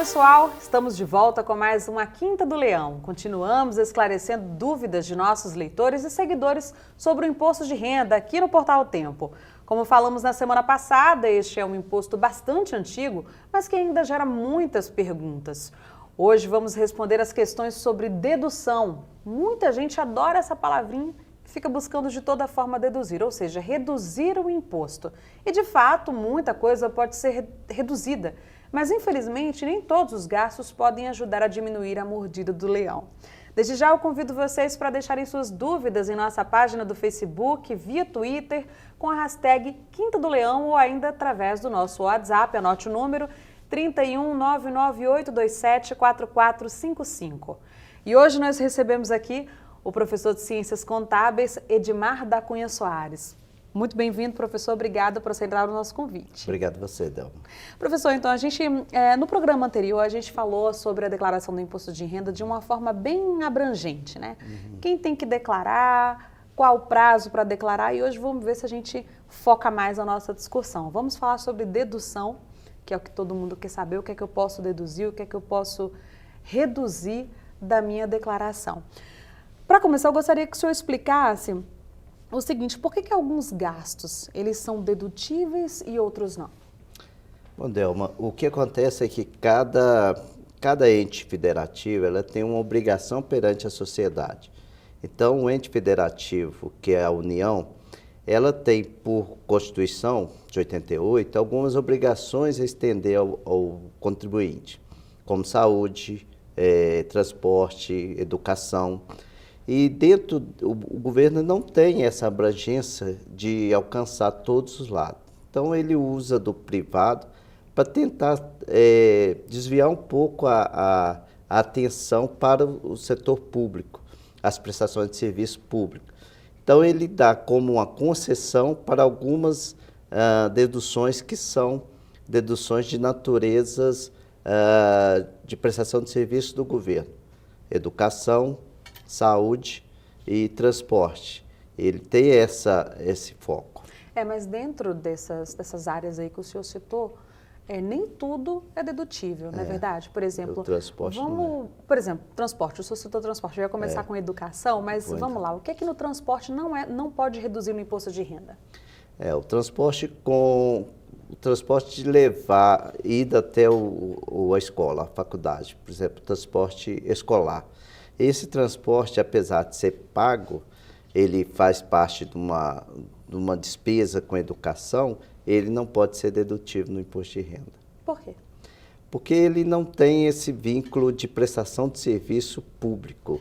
pessoal, estamos de volta com mais uma Quinta do Leão. Continuamos esclarecendo dúvidas de nossos leitores e seguidores sobre o imposto de renda aqui no Portal Tempo. Como falamos na semana passada, este é um imposto bastante antigo, mas que ainda gera muitas perguntas. Hoje vamos responder as questões sobre dedução. Muita gente adora essa palavrinha e fica buscando de toda forma deduzir, ou seja, reduzir o imposto. E de fato, muita coisa pode ser reduzida. Mas, infelizmente, nem todos os gastos podem ajudar a diminuir a mordida do leão. Desde já, eu convido vocês para deixarem suas dúvidas em nossa página do Facebook, via Twitter, com a hashtag Quinta do Leão ou ainda através do nosso WhatsApp. Anote o número 31 99827 4455. E hoje nós recebemos aqui o professor de Ciências Contábeis, Edmar da Cunha Soares. Muito bem-vindo, professor. Obrigada por aceitar o nosso convite. Obrigado a você, Delma. Professor, então, no programa anterior, a gente falou sobre a declaração do imposto de renda de uma forma bem abrangente, né? Quem tem que declarar, qual o prazo para declarar, e hoje vamos ver se a gente foca mais a nossa discussão. Vamos falar sobre dedução, que é o que todo mundo quer saber, o que é que eu posso deduzir, o que é que eu posso reduzir da minha declaração. Para começar, eu gostaria que o senhor explicasse o seguinte: por que alguns gastos eles são dedutíveis e outros não? Bom, Delma, o que acontece é que cada ente federativo ela tem uma obrigação perante a sociedade. Então, o ente federativo, que é a União, ela tem, por Constituição de 88, algumas obrigações a estender ao contribuinte, como saúde, transporte, educação. E dentro, o governo não tem essa abrangência de alcançar todos os lados. Então, ele usa do privado para tentar desviar um pouco a atenção para o setor público, as prestações de serviço público. Então, ele dá como uma concessão para algumas deduções que são deduções de naturezas de prestação de serviço do governo. Educação, saúde e transporte. Ele tem esse foco. Mas dentro dessas áreas aí que o senhor citou, nem tudo é dedutível, não é verdade? Por exemplo, o transporte por exemplo, transporte, o senhor citou transporte, eu ia começar com educação, mas vamos lá, o que é que no transporte não pode reduzir no imposto de renda? O transporte de levar, ida até a escola, a faculdade, por exemplo, transporte escolar. Esse transporte, apesar de ser pago, ele faz parte de uma despesa com educação, ele não pode ser dedutivo no imposto de renda. Por quê? Porque ele não tem esse vínculo de prestação de serviço público.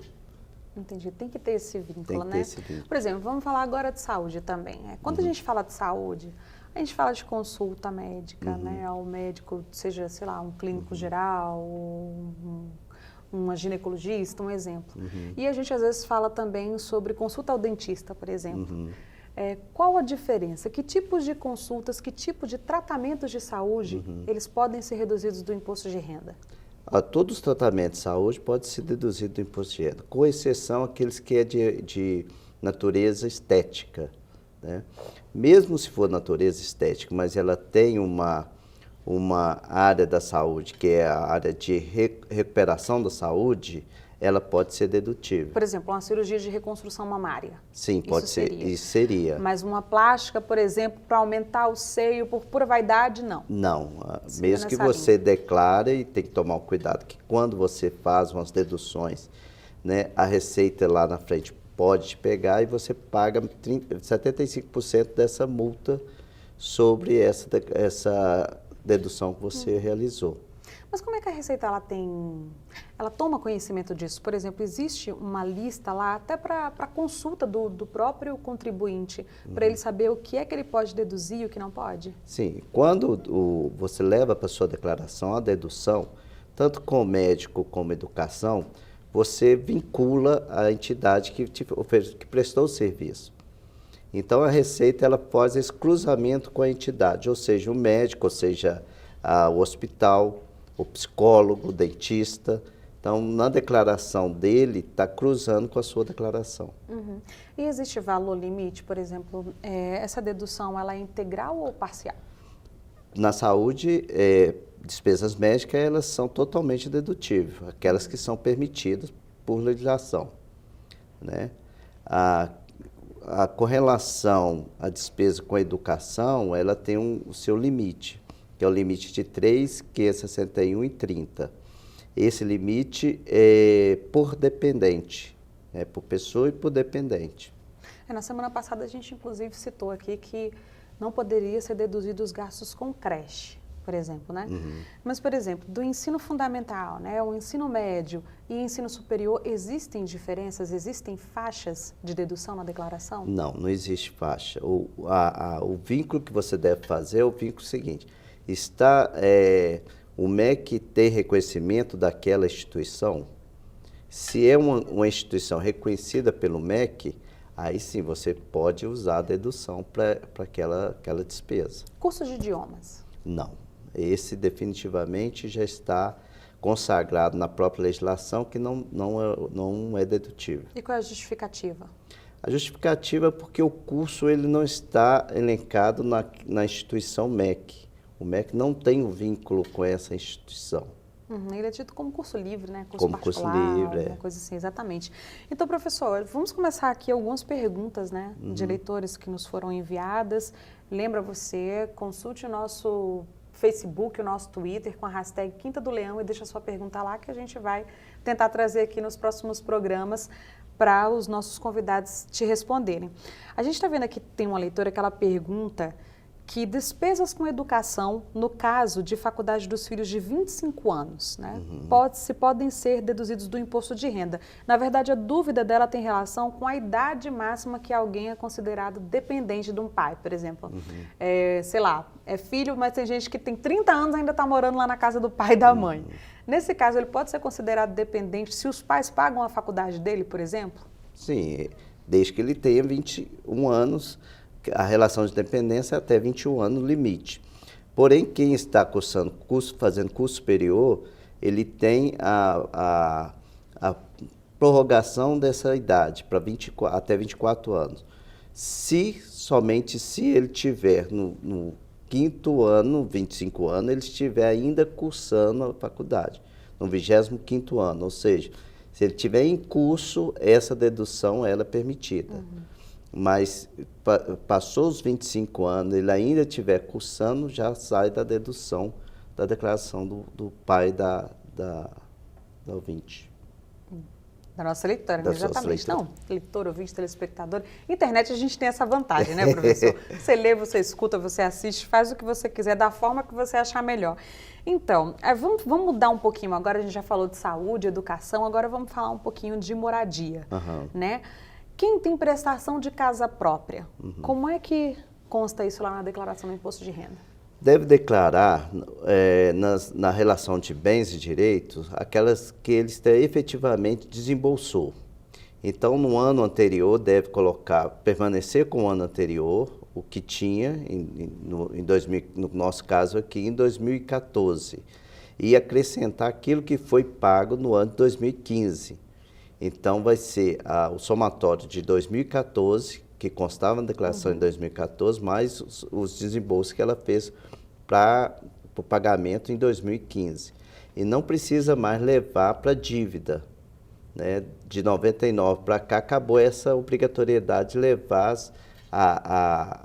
Entendi, tem que ter esse vínculo, tem que né? ter esse vínculo. Por exemplo, vamos falar agora de saúde também. Quando a gente fala de saúde, a gente fala de consulta médica, né? Ao médico, seja, sei lá, um clínico geral, uma ginecologista, um exemplo. E a gente às vezes fala também sobre consulta ao dentista, por exemplo. Qual a diferença? Que tipos de consultas, que tipo de tratamentos de saúde eles podem ser reduzidos do imposto de renda? Todos os tratamentos de saúde podem ser deduzidos do imposto de renda, com exceção aqueles que é de natureza estética, né? Mesmo se for natureza estética, mas ela tem uma área da saúde, que é a área de recuperação da saúde, ela pode ser dedutível. Por exemplo, uma cirurgia de reconstrução mamária. Sim, pode ser. Isso seria. Mas uma plástica, por exemplo, para aumentar o seio por pura vaidade, não? Não. Mesmo que você declare, tem que tomar um cuidado, que quando você faz umas deduções, né, a Receita lá na frente pode te pegar e você paga 75% dessa multa sobre essa dedução que você realizou. Mas como é que a Receita ela toma conhecimento disso? Por exemplo, existe uma lista lá até para consulta do próprio contribuinte, para ele saber o que é que ele pode deduzir e o que não pode? Sim, quando você leva para a sua declaração a dedução, tanto com médico como educação, você vincula a entidade que prestou o serviço. Então, a Receita ela faz esse cruzamento com a entidade, ou seja, o médico, ou seja, o hospital, o psicólogo, o dentista. Então, na declaração dele, está cruzando com a sua declaração. E existe valor limite, por exemplo, essa dedução ela é integral ou parcial? Na saúde, despesas médicas, elas são totalmente dedutíveis, aquelas que são permitidas por legislação, né? A correlação à despesa com a educação, ela tem o seu limite, que é o limite de 3.561,30. Esse limite é por dependente, é por pessoa e por dependente. Na semana passada a gente inclusive citou aqui que não poderia ser deduzido os gastos com creche, por exemplo, né? Mas, por exemplo, do ensino fundamental, né, o ensino médio e ensino superior, existem diferenças, existem faixas de dedução na declaração? Não, não existe faixa. O vínculo que você deve fazer é o vínculo seguinte: o MEC tem reconhecimento daquela instituição? Se é uma instituição reconhecida pelo MEC, aí sim você pode usar a dedução para aquela despesa. Curso de idiomas? Não. Esse definitivamente já está consagrado na própria legislação que não é dedutível. E qual é a justificativa? A justificativa é porque o curso ele não está elencado na instituição MEC. O MEC não tem um vínculo com essa instituição. Ele é tido como curso livre, né? Curso como particular, curso livre, alguma coisa assim, exatamente. Então, professor, vamos começar aqui algumas perguntas, né, de leitores que nos foram enviadas. Lembra você, consulte o nosso Facebook, o nosso Twitter com a hashtag Quinta do Leão e deixa sua pergunta lá que a gente vai tentar trazer aqui nos próximos programas para os nossos convidados te responderem. A gente está vendo aqui, tem uma leitora que ela pergunta que despesas com educação, no caso de faculdade dos filhos de 25 anos, né, podem ser deduzidos do imposto de renda. Na verdade, a dúvida dela tem relação com a idade máxima que alguém é considerado dependente de um pai, por exemplo. Sei lá, é filho, mas tem gente que tem 30 anos e ainda está morando lá na casa do pai e da mãe. Nesse caso, ele pode ser considerado dependente se os pais pagam a faculdade dele, por exemplo? Sim, desde que ele tenha 21 anos, a relação de dependência é até 21 anos limite. Porém, quem está fazendo curso superior, ele tem a prorrogação dessa idade para até 24 anos. Somente se ele tiver no quinto ano, 25 anos, ele estiver ainda cursando a faculdade, no 25º ano, ou seja, se ele estiver em curso, essa dedução ela é permitida. Mas passou os 25 anos, ele ainda estiver cursando, já sai da dedução da declaração do pai da ouvinte. Da nossa leitora, exatamente. Não, leitor, ouvinte, telespectador. Internet a gente tem essa vantagem, né, professor? Você lê, você escuta, você assiste, faz o que você quiser, da forma que você achar melhor. Então, vamos mudar um pouquinho. Agora a gente já falou de saúde, educação, agora vamos falar um pouquinho de moradia, né? Quem tem prestação de casa própria, como é que consta isso lá na declaração do imposto de renda? Deve declarar na relação de bens e direitos aquelas que ele efetivamente desembolsou. Então, no ano anterior, deve permanecer com o ano anterior, o que tinha, no nosso caso aqui, em 2014, e acrescentar aquilo que foi pago no ano de 2015. Então, vai ser o somatório de 2014, que constava na declaração de 2014, mais os desembolsos que ela fez para o pagamento em 2015. E não precisa mais levar para dívida, né? De 99 para cá, acabou essa obrigatoriedade de levar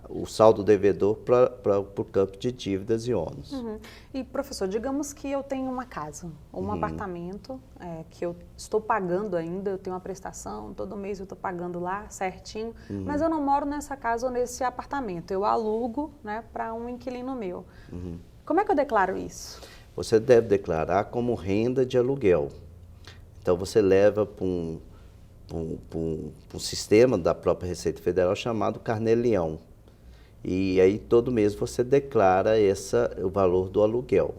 o saldo devedor para o campo de dívidas e ônus. E, professor, digamos que eu tenho uma casa, ou um apartamento que eu estou pagando ainda, eu tenho uma prestação, todo mês eu estou pagando lá certinho, mas eu não moro nessa casa ou nesse apartamento, eu alugo, né, para um inquilino meu. Como é que eu declaro isso? Você deve declarar como renda de aluguel. Então, você leva para um sistema da própria Receita Federal chamado Carnê-Leão. E aí, todo mês, você declara o valor do aluguel.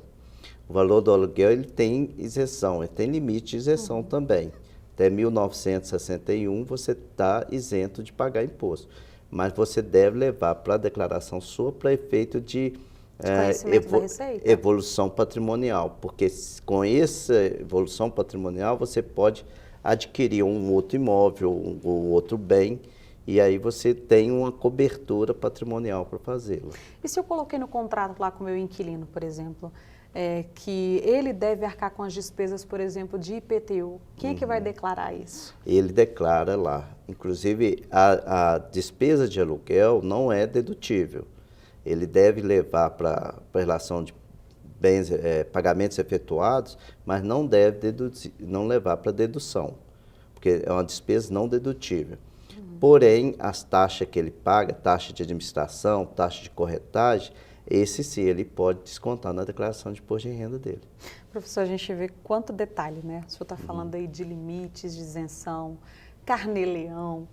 O valor do aluguel ele tem isenção, ele tem limite de isenção também. Até 1961, você está isento de pagar imposto. Mas você deve levar para a declaração sua para efeito de evolução patrimonial. Porque com essa evolução patrimonial, você pode adquirir um outro imóvel ou outro bem e aí você tem uma cobertura patrimonial para fazê-lo. E se eu coloquei no contrato lá com o meu inquilino, por exemplo, que ele deve arcar com as despesas, por exemplo, de IPTU, quem é que vai declarar isso? Ele declara lá. Inclusive, a despesa de aluguel não é dedutível. Ele deve levar para a relação de bens, pagamentos efetuados, mas não deve não levar para dedução, porque é uma despesa não dedutível. Porém, as taxas que ele paga, taxa de administração, taxa de corretagem, esse sim ele pode descontar na declaração de imposto de renda dele. Professor, a gente vê quanto detalhe, né? O senhor está falando aí de limites, de isenção, carnê-leão,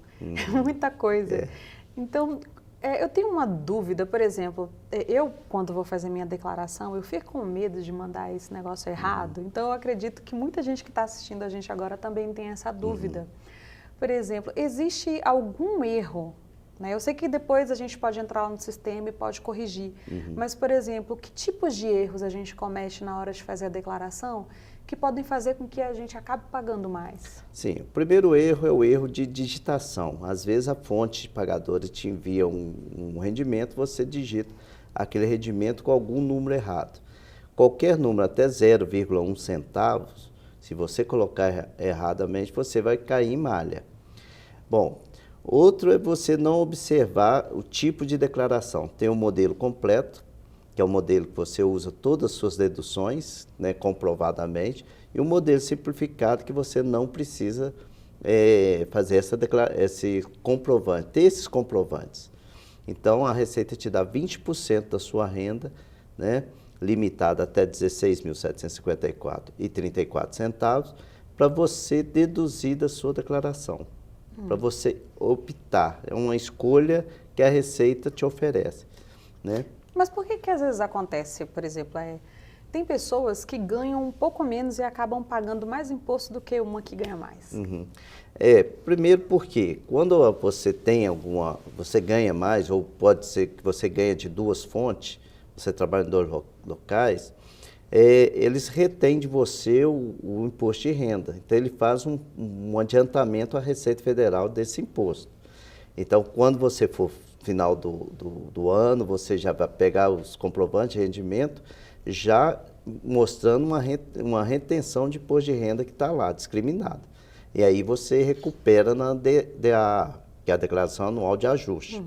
muita coisa. Então, eu tenho uma dúvida, por exemplo, eu quando vou fazer minha declaração, eu fico com medo de mandar esse negócio errado, então eu acredito que muita gente que está assistindo a gente agora também tem essa dúvida. Por exemplo, existe algum erro, né? Eu sei que depois a gente pode entrar lá no sistema e pode corrigir, mas, por exemplo, que tipos de erros a gente comete na hora de fazer a declaração que podem fazer com que a gente acabe pagando mais? Sim, o primeiro erro é o erro de digitação. Às vezes a fonte de pagadores te envia um rendimento, você digita aquele rendimento com algum número errado. Qualquer número até 0,1 centavos, se você colocar erradamente, você vai cair em malha. Bom, outro é você não observar o tipo de declaração. Tem o modelo completo, que é o modelo que você usa todas as suas deduções, né, comprovadamente, e o modelo simplificado que você não precisa fazer esse comprovante, ter esses comprovantes. Então, a Receita te dá 20% da sua renda, né, limitada até R$ 16.754,34, para você deduzir da sua declaração, para você optar. É uma escolha que a Receita te oferece, né? Mas por que às vezes acontece, por exemplo, tem pessoas que ganham um pouco menos e acabam pagando mais imposto do que uma que ganha mais? Primeiro porque quando você tem você ganha mais, ou pode ser que você ganha de duas fontes, você trabalha em dois locais, eles retêm de você o imposto de renda. Então, ele faz um adiantamento à Receita Federal desse imposto. Então, quando você for final do ano, você já vai pegar os comprovantes de rendimento, já mostrando uma retenção de imposto de renda que está lá, discriminada. E aí você recupera na DA, que é a Declaração Anual de Ajuste.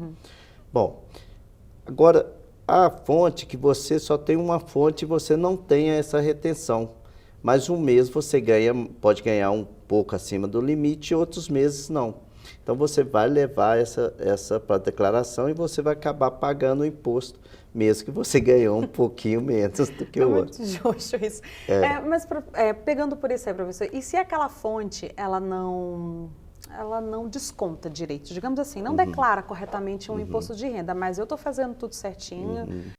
Bom, agora, a fonte que você só tem uma fonte e você não tem essa retenção. Mas um mês você pode ganhar um pouco acima do limite e outros meses não. Então, você vai levar essa para a declaração e você vai acabar pagando o imposto, mesmo que você ganhou um pouquinho menos do que o outro. É muito justo isso. Mas, pegando por isso aí, professor, e se aquela fonte, ela não desconta direito, digamos assim, não declara corretamente um imposto de renda, mas eu estou fazendo tudo certinho,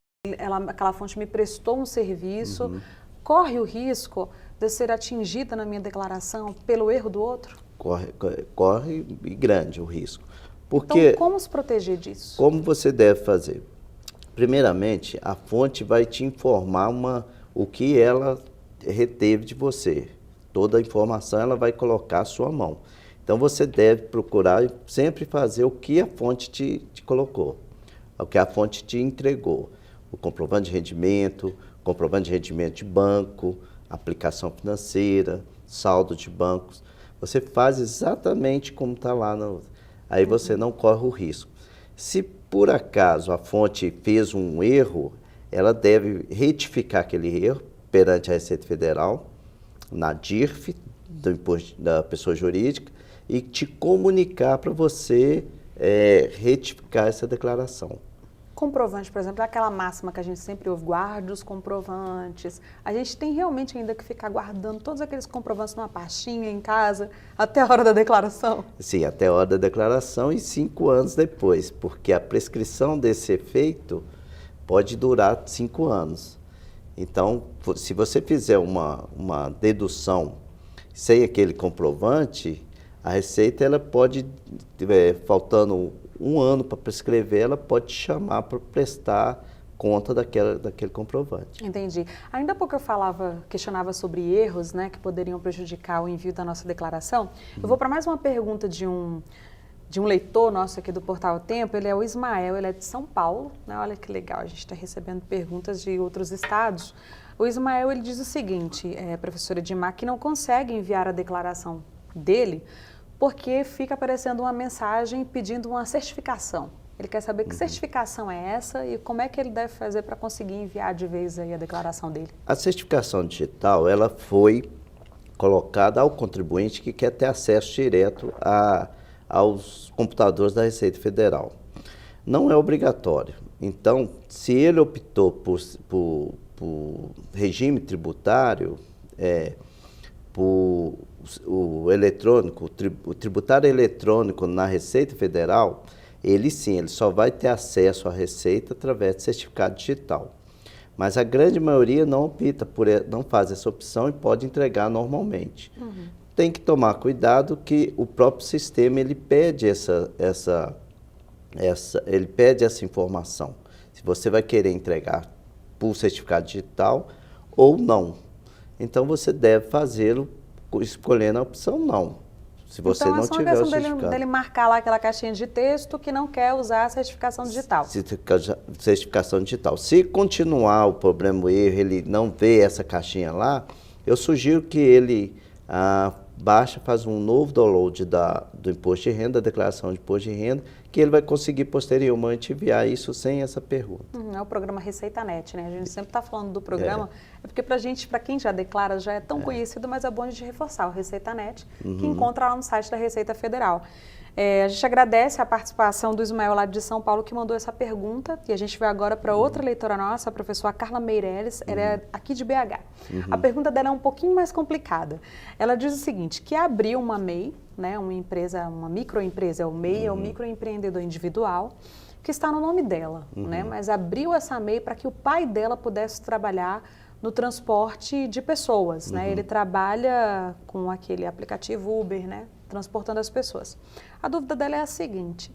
aquela fonte me prestou um serviço, corre o risco de eu ser atingida na minha declaração pelo erro do outro? Corre grande o risco. Porque, então, como se proteger disso? Como você deve fazer? Primeiramente, a fonte vai te informar o que ela reteve de você. Toda a informação ela vai colocar à sua mão. Então, você deve procurar sempre fazer o que a fonte te colocou, o que a fonte te entregou. O comprovante de rendimento de banco, aplicação financeira, saldo de bancos. Você faz exatamente como está lá. Aí você não corre o risco. Se por acaso a fonte fez um erro, ela deve retificar aquele erro perante a Receita Federal, na DIRF, do imposto da pessoa jurídica, e te comunicar para você retificar essa declaração. Comprovante, por exemplo, é aquela máxima que a gente sempre ouve, guarde os comprovantes. A gente tem realmente ainda que ficar guardando todos aqueles comprovantes numa pastinha em casa até a hora da declaração? Sim, até a hora da declaração e 5 anos depois, porque a prescrição desse efeito pode durar 5 anos. Então, se você fizer uma dedução sem aquele comprovante, a Receita ela pode, faltando 1 ano para prescrever, ela pode te chamar para prestar conta daquele comprovante. Entendi. Ainda há pouco eu questionava sobre erros, né, que poderiam prejudicar o envio da nossa declaração. Eu vou para mais uma pergunta de um de um leitor nosso aqui do Portal Tempo, ele é o Ismael, ele é de São Paulo, né? Olha que legal, a gente está recebendo perguntas de outros estados. O Ismael, ele diz o seguinte, professora Edmar, que não consegue enviar a declaração dele porque fica aparecendo uma mensagem pedindo uma certificação. Ele quer saber que certificação é essa e como é que ele deve fazer para conseguir enviar de vez aí a declaração dele. A certificação digital, ela foi colocada ao contribuinte que quer ter acesso direto aos computadores da Receita Federal. Não é obrigatório. Então, se ele optou por regime tributário, por o eletrônico, o tributário eletrônico na Receita Federal, ele sim, ele só vai ter acesso à Receita através de certificado digital. Mas a grande maioria não opta não faz essa opção e pode entregar normalmente. Tem que tomar cuidado que o próprio sistema ele pede essa informação. Se você vai querer entregar por certificado digital ou não. Então você deve fazê-lo escolhendo a opção não. Se você não tiver o certificado. Então, dele marcar lá aquela caixinha de texto que não quer usar a certificação digital. Certificação digital. Se continuar o problema, o erro, ele não vê essa caixinha lá, eu sugiro que ele baixa, faz um novo download do imposto de renda, da declaração de imposto de renda, que ele vai conseguir posteriormente enviar isso sem essa pergunta. É o programa ReceitaNet, né? A gente sempre está falando do programa, porque para quem já declara, já é tão conhecido, mas é bom a gente reforçar o ReceitaNet, que encontra lá no site da Receita Federal. A gente agradece a participação do Ismael lá de São Paulo, que mandou essa pergunta, e a gente vai agora para outra leitora nossa, a professora Carla Meirelles, ela é aqui de BH. A pergunta dela é um pouquinho mais complicada. Ela diz o seguinte, que abriu uma MEI, né, uma microempresa, o MEI é o microempreendedor individual, que está no nome dela, né, mas abriu essa MEI para que o pai dela pudesse trabalhar no transporte de pessoas, né? Ele trabalha com aquele aplicativo Uber, né? Transportando as pessoas. A dúvida dela é a seguinte,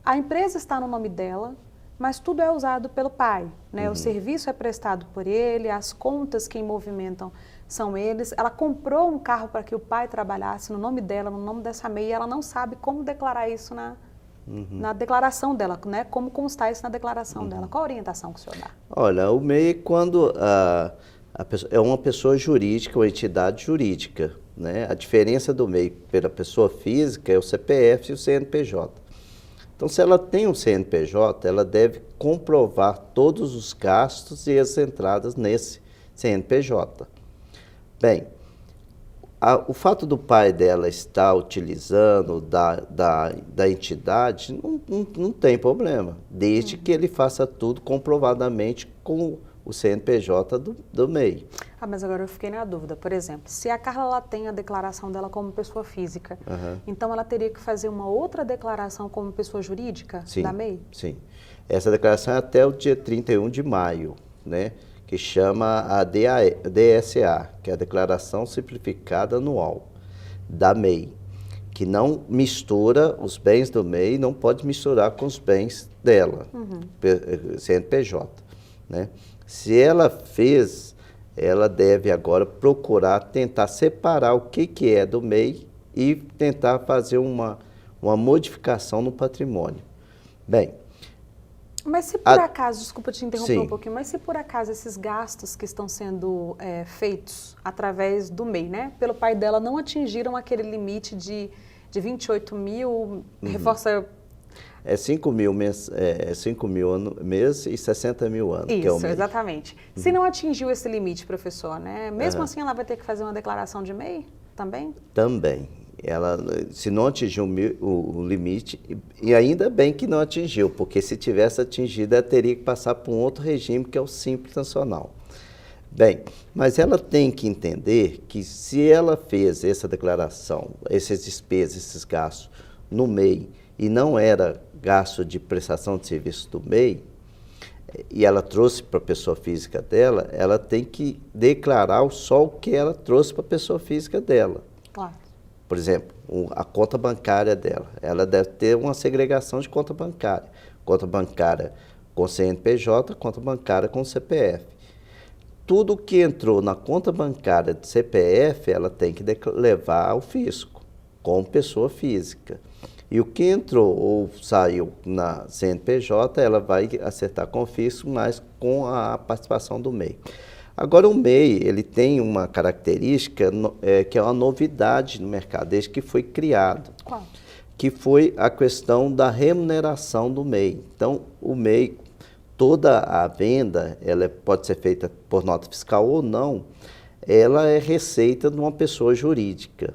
a empresa está no nome dela, mas tudo é usado pelo pai, né? O serviço é prestado por ele, as contas quem movimentam são eles. Ela comprou um carro para que o pai trabalhasse no nome dela, no nome dessa MEI, e ela não sabe como declarar isso na declaração dela, né? Como constar isso na declaração dela. Qual a orientação que o senhor dá? Olha, o MEI, quando é uma pessoa jurídica, uma entidade jurídica, né? A diferença do MEI pela pessoa física é o CPF e o CNPJ. Então, se ela tem um CNPJ, ela deve comprovar todos os gastos e as entradas nesse CNPJ. Bem, o fato do pai dela estar utilizando da entidade não tem problema, desde que ele faça tudo comprovadamente com o CNPJ do MEI. Mas agora eu fiquei na dúvida. Por exemplo, se a Carla ela tem a declaração dela como pessoa física, então ela teria que fazer uma outra declaração como pessoa jurídica da MEI? Sim. Essa declaração é até o dia 31 de maio, né? Que chama a DSA, que é a Declaração Simplificada Anual da MEI, que não mistura os bens do MEI, não pode misturar com os bens dela, CNPJ, né? Se ela fez, ela deve agora procurar tentar separar o que é do MEI e tentar fazer uma modificação no patrimônio. Bem, mas se por acaso, desculpa te interromper um pouquinho, mas se por acaso esses gastos que estão sendo feitos através do MEI, né, pelo pai dela, não atingiram aquele limite de 28 mil, reforça... É 5 mil mês e 60 mil anos. Isso, que é o MEI. Exatamente. Se não atingiu esse limite, professor, né, mesmo assim ela vai ter que fazer uma declaração de MEI também? Também. Ela, se não atingiu o limite, e ainda bem que não atingiu, porque se tivesse atingido, ela teria que passar por um outro regime, que é o Simples Nacional. Bem, mas ela tem que entender que se ela fez essa declaração, essas despesas, esses gastos no MEI, e não era gasto de prestação de serviço do MEI, e ela trouxe para a pessoa física dela, ela tem que declarar só o que ela trouxe para a pessoa física dela. Claro. Por exemplo, a conta bancária dela, ela deve ter uma segregação de conta bancária. Conta bancária com CNPJ, conta bancária com CPF. Tudo que entrou na conta bancária de CPF, ela tem que levar ao fisco, como pessoa física. E o que entrou ou saiu na CNPJ, ela vai acertar com o fisco, mas com a participação do MEI. Agora, o MEI, ele tem uma característica que é uma novidade no mercado, desde que foi criado. Qual? Que foi a questão da remuneração do MEI. Então, o MEI, toda a venda, ela pode ser feita por nota fiscal ou não, ela é receita de uma pessoa jurídica.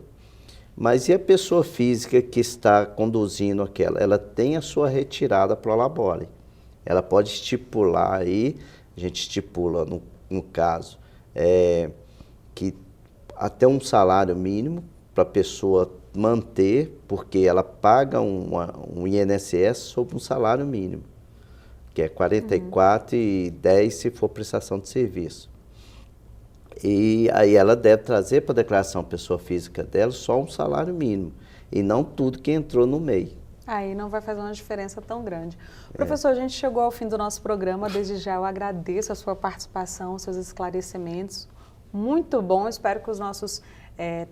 Mas e a pessoa física que está conduzindo aquela? Ela tem a sua retirada pro labore. Ela pode estipular aí, a gente estipula no caso, que até um salário mínimo para a pessoa manter, porque ela paga um INSS sobre um salário mínimo, que é R$ 44,10 se for prestação de serviço. E aí ela deve trazer para a declaração pessoa física dela só um salário mínimo, e não tudo que entrou no MEI. Aí não vai fazer uma diferença tão grande. Professor, a gente chegou ao fim do nosso programa, desde já eu agradeço a sua participação, os seus esclarecimentos, muito bom, espero que os nossos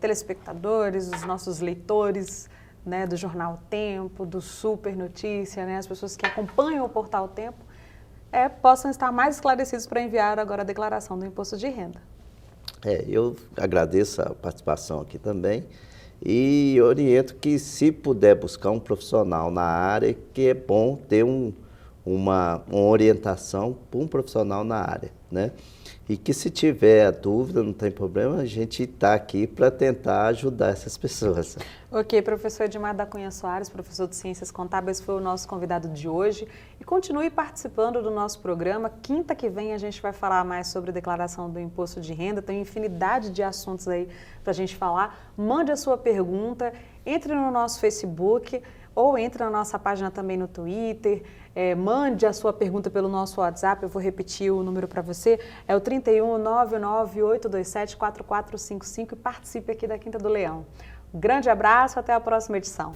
telespectadores, os nossos leitores, né, do Jornal Tempo, do Super Notícia, né, as pessoas que acompanham o Portal Tempo, possam estar mais esclarecidos para enviar agora a declaração do imposto de renda. Eu agradeço a participação aqui também e oriento que, se puder buscar um profissional na área, que é bom ter uma orientação para um profissional na área, né? E que, se tiver dúvida, não tem problema, a gente está aqui para tentar ajudar essas pessoas. Ok, professor Edmar da Cunha Soares, professor de Ciências Contábeis, foi o nosso convidado de hoje. E continue participando do nosso programa. Quinta que vem a gente vai falar mais sobre declaração do imposto de renda. Tem infinidade de assuntos aí para a gente falar. Mande a sua pergunta, entre no nosso Facebook ou entre na nossa página também no Twitter. Mande a sua pergunta pelo nosso WhatsApp, eu vou repetir o número para você, é o 31 99 827 4455 e participe aqui da Quinta do Leão. Um grande abraço, até a próxima edição.